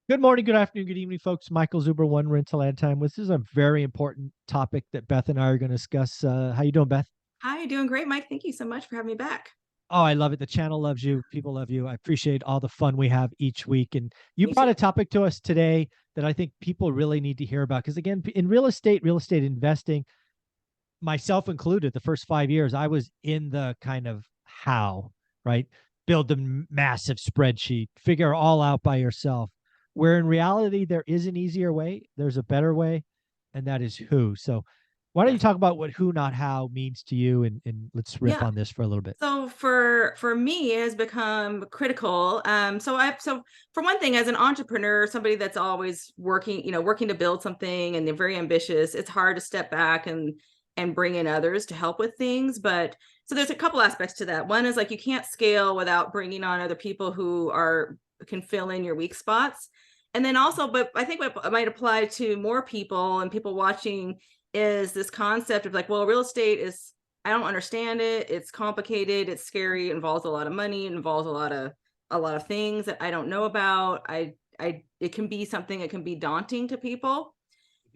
Good morning, good afternoon, good evening, folks. Michael Zuber, One Rental Ad Time. This is a very important topic that Beth and I are going to discuss. How you doing, Beth? Hi, doing great, Mike. Thank you so much for having me back. Oh, I love it. The channel loves you. People love you. I appreciate all the fun we have each week. And you Me too. brought a topic to us today that I think people really need to hear about. Because again, in real estate investing, myself included, the first 5 years, I was in the kind of how, right? Build the massive spreadsheet, figure it all out by yourself. Where in reality, there is an easier way, there's a better way, and that is who. So, why don't you Yes. talk about what who, not how means to you? And let's riff Yeah. on this for a little bit. So for me, it has become critical. So for one thing, as an entrepreneur, somebody that's always working, working to build something, and they're very ambitious, it's hard to step back and bring in others to help with things. But so there's a couple aspects to that. One is like you can't scale without bringing on other people who are can fill in your weak spots. And then also, but I think what might apply to more people and people watching is this concept of like, well, real estate is, I don't understand it. It's complicated. It's scary. It involves a lot of money. It involves a lot of things that I don't know about. It can be something that can be daunting to people.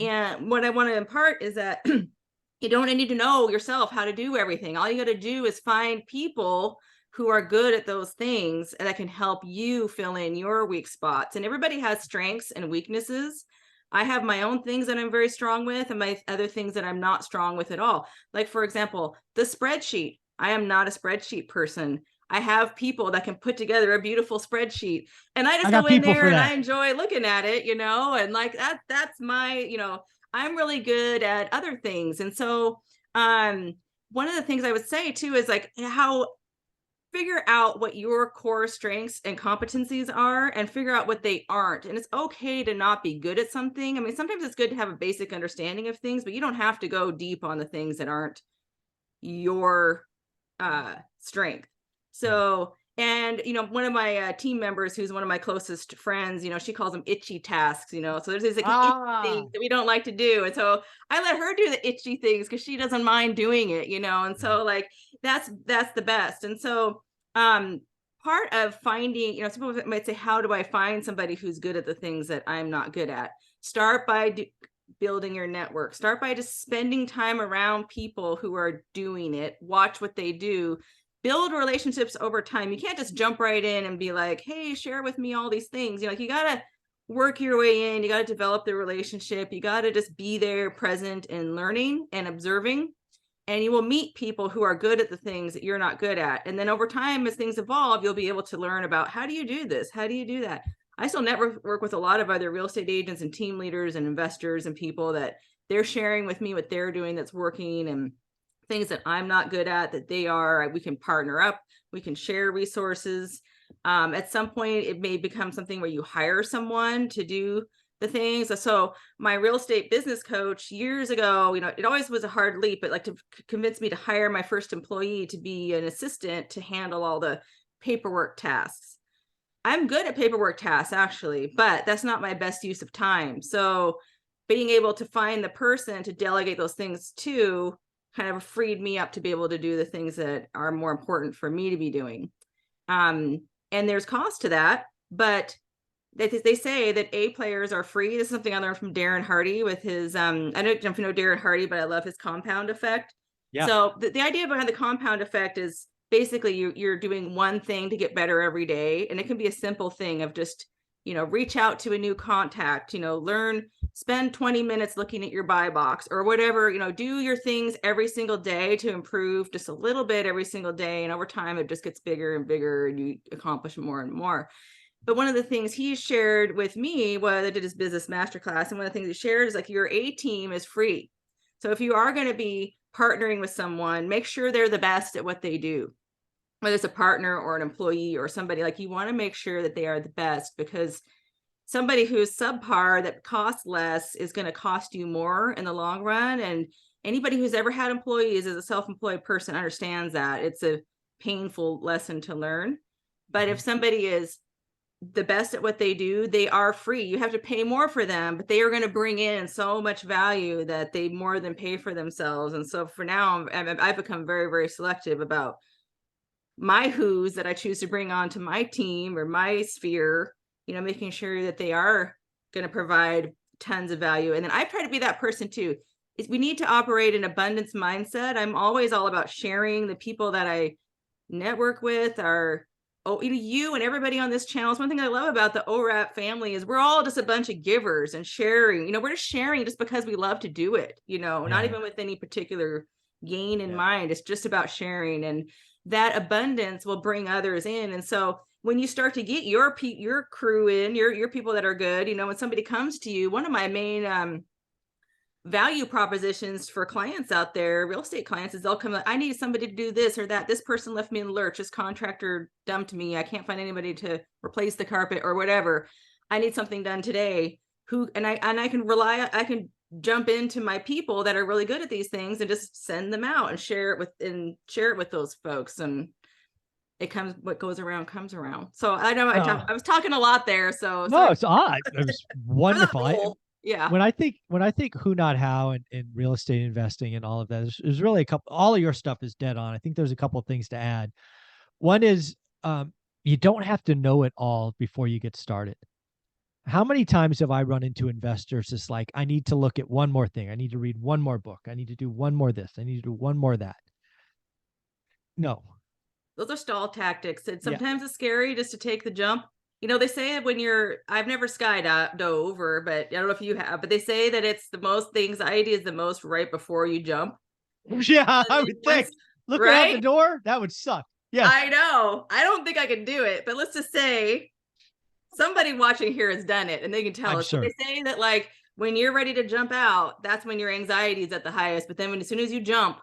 And what I want to impart is that you don't need to know yourself how to do everything. All you got to do is find people who are good at those things and that can help you fill in your weak spots. And everybody has strengths and weaknesses. I have my own things that I'm very strong with and my other things that I'm not strong with at all. Like, for example, the spreadsheet. I am not a spreadsheet person. I have people that can put together a beautiful spreadsheet, and I I just got go in people there for and that. I enjoy looking at it, and like that's my, I'm really good at other things. And so um one of the things I would say too is like how figure out what your core strengths and competencies are and figure out what they aren't. And it's okay to not be good at something. I mean, sometimes it's good to have a basic understanding of things, but you don't have to go deep on the things that aren't your strength. Yeah. So, and one of my team members, who's one of my closest friends, she calls them itchy tasks. So there's these like itchy Ah, things that we don't like to do, and so I let her do the itchy things because she doesn't mind doing it. And yeah. so like that's the best. And so um part of finding, some people might say, how do I find somebody who's good at the things that I'm not good at? Start by building your network. Start by just spending time around people who are doing it. Watch what they do. Build relationships over time. You can't just jump right in and be like, "Hey, share with me all these things." Like you got to work your way in. You got to develop the relationship. You got to just be there, present and learning and observing. And you will meet people who are good at the things that you're not good at. And then over time, as things evolve, you'll be able to learn about, how do you do this? How do you do that? I still network work with a lot of other real estate agents and team leaders and investors and people that they're sharing with me what they're doing that's working, and things that I'm not good at that they are. We can partner up, we can share resources. At some point, it may become something where you hire someone to do the things. So my real estate business coach years ago, it always was a hard leap, but like to convince me to hire my first employee to be an assistant to handle all the paperwork tasks. I'm good at paperwork tasks actually, but that's not my best use of time. So being able to find the person to delegate those things to kind of freed me up to be able to do the things that are more important for me to be doing. Um, and there's cost to that, but they say that A players are free. This is something I learned from Darren Hardy with his I don't know if you know Darren Hardy, but I love his compound effect. Yeah. So the idea behind the compound effect is basically you're doing one thing to get better every day. And it can be a simple thing of just, reach out to a new contact, spend 20 minutes looking at your buy box or whatever, do your things every single day to improve just a little bit every single day. And over time, it just gets bigger and bigger and you accomplish more and more. But one of the things he shared with me was, I did his business masterclass, and one of the things he shared is like your A team is free. So if you are going to be partnering with someone, make sure they're the best at what they do, whether it's a partner or an employee or somebody. Like you want to make sure that they are the best, because somebody who's subpar that costs less is going to cost you more in the long run. And anybody who's ever had employees as a self-employed person understands that it's a painful lesson to learn. But if Mhm. somebody is the best at what they do, they are free. You have to pay more for them, but they are going to bring in so much value that they more than pay for themselves. And so for now, I've become very, very selective about my who's that I choose to bring onto my team or my sphere, making sure that they are going to provide tons of value. And then I try to be that person too. We need to operate an abundance mindset. I'm always all about sharing. The people that I network with are, you and everybody on this channel. It's one thing I love about the ORAP family is we're all just a bunch of givers and sharing. We're just sharing just because we love to do it, not even with any particular gain in mind. It's just about sharing, and that abundance will bring others in. And so when you start to get your crew in, your people that are good, when somebody comes to you, one of my main value propositions for clients out there, real estate clients, is they'll come, I need somebody to do this or that. This person left me in the lurch. This contractor dumped me. I can't find anybody to replace the carpet or whatever. I need something done today. I can jump into my people that are really good at these things and just send them out and share it with those folks. And what goes around comes around. So I know I was talking a lot there. So no, it's odd. It was wonderful. Yeah. When I think who, not how, and real estate investing and all of that, there's really all of your stuff is dead on. I think there's a couple of things to add. One is you don't have to know it all before you get started. How many times have I run into investors? It's like, I need to look at one more thing. I need to read one more book. I need to do one more this. I need to do one more that. No. Those are stall tactics. And sometimes it's scary just to take the jump. They say that I've never skydove, but I don't know if you have, but they say that it's the anxiety is the most right before you jump. Yeah, I would think. Looking out the door, that would suck. Yeah. I know. I don't think I could do it, but let's just say somebody watching here has done it and they can tell us. Sure. They say that like when you're ready to jump out, that's when your anxiety is at the highest. But then as soon as you jump,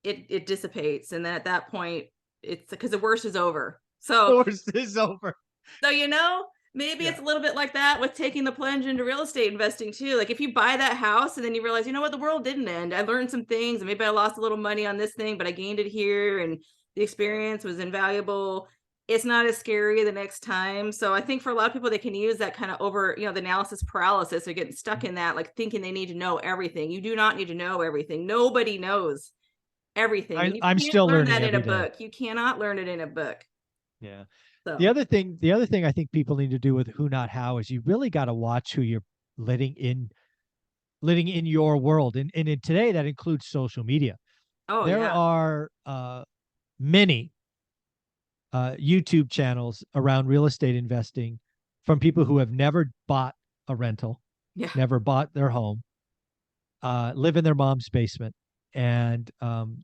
it dissipates. And then at that point, it's because the worst is over. So the worst is over. So, maybe it's a little bit like that with taking the plunge into real estate investing too. Like if you buy that house and then you realize, the world didn't end. I learned some things and maybe I lost a little money on this thing, but I gained it here and the experience was invaluable. It's not as scary the next time. So I think for a lot of people, they can use that kind of the analysis paralysis or getting stuck in that, like thinking they need to know everything. You do not need to know everything. Nobody knows everything. I'm still learning that in a book. You cannot learn it in a book. Yeah. So. The other thing I think people need to do with who, not how, is you really got to watch who you're letting in your world. And in today, that includes social media. Oh, there are many YouTube channels around real estate investing from people who have never bought a rental, never bought their home, live in their mom's basement, and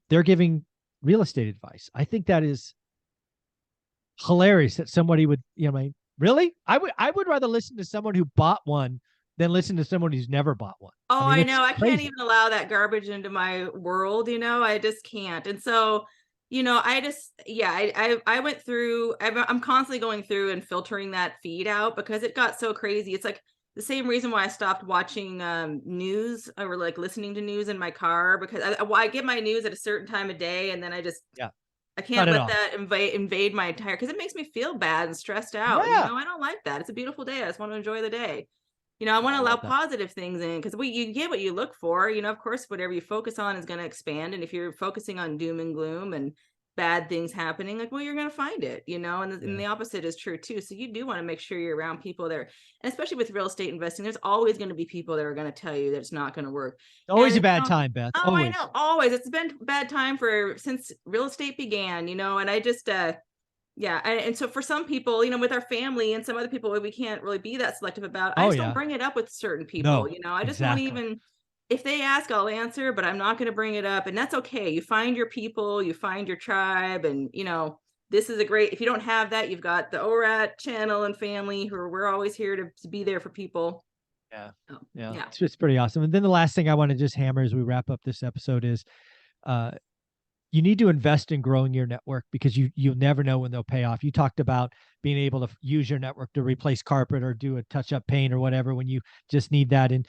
they're giving real estate advice. I think that is hilarious that somebody would, really? I would rather listen to someone who bought one than listen to someone who's never bought one. Oh, I know. I can't even allow that garbage into my world. I just can't. And so, I went through, I'm constantly going through and filtering that feed out because it got so crazy. It's like the same reason why I stopped watching news or like listening to news in my car, because I get my news at a certain time of day and then I just, I can't let that invade my entire, because it makes me feel bad and stressed out. Yeah. I don't like that. It's a beautiful day. I just want to enjoy the day. I want to allow positive things in because you get what you look for. Of course, whatever you focus on is going to expand. And if you're focusing on doom and gloom and bad things happening, like, well, you're going to find it, and the opposite is true too. So you do want to make sure you're around people there, and especially with real estate investing, there's always going to be people that are going to tell you that it's not going to work. Always a bad time, Beth. Oh, always. I know. Always. It's been a bad time since real estate began, and I just, and so for some people, with our family and some other people, we can't really be that selective about. I just don't bring it up with certain people. I just won't even. If they ask, I'll answer, but I'm not going to bring it up. And that's okay. You find your people, you find your tribe. And, this is if you don't have that, you've got the ORAT channel and family we're always here to be there for people. Yeah. So, yeah. It's just pretty awesome. And then the last thing I want to just hammer as we wrap up this episode is you need to invest in growing your network because you'll never know when they'll pay off. You talked about being able to use your network to replace carpet or do a touch-up paint or whatever when you just need that. And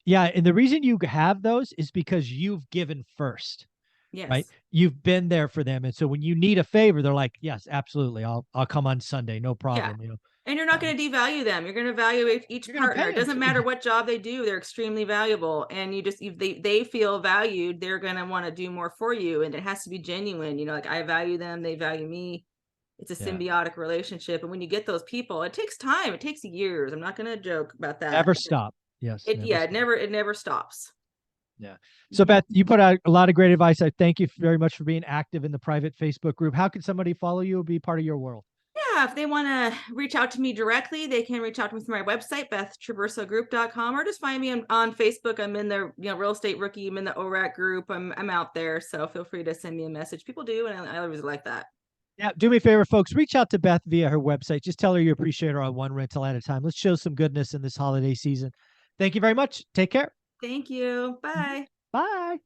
and the reason you have those is because you've given first. Yes. Right. You've been there for them. And so when you need a favor, they're like, yes, absolutely. I'll come on Sunday. No problem. Yeah. And you're not going to devalue them. You're going to evaluate each partner. It doesn't matter what job they do. They're extremely valuable. And they feel valued, they're going to want to do more for you. And it has to be genuine. Like I value them. They value me. It's a Yeah. symbiotic relationship. And when you get those people, it takes time. It takes years. I'm not going to joke about that. Never stop. Yes. It, Never yeah, stop. it never stops. Yeah. So Mhm. Beth, you put out a lot of great advice. I thank you very much for being active in the private Facebook group. How can somebody follow you or be part of your world? Yeah, if they want to reach out to me directly, they can reach out to me through my website, bethtraversogroup.com, or just find me on Facebook. I'm in the real estate rookie. I'm in the ORAC group. I'm out there, so feel free to send me a message. People do, and I always like that. Yeah, do me a favor, folks. Reach out to Beth via her website. Just tell her you appreciate her on one rental at a time. Let's show some goodness in this holiday season. Thank you very much. Take care. Thank you. Mhm. Bye. Bye.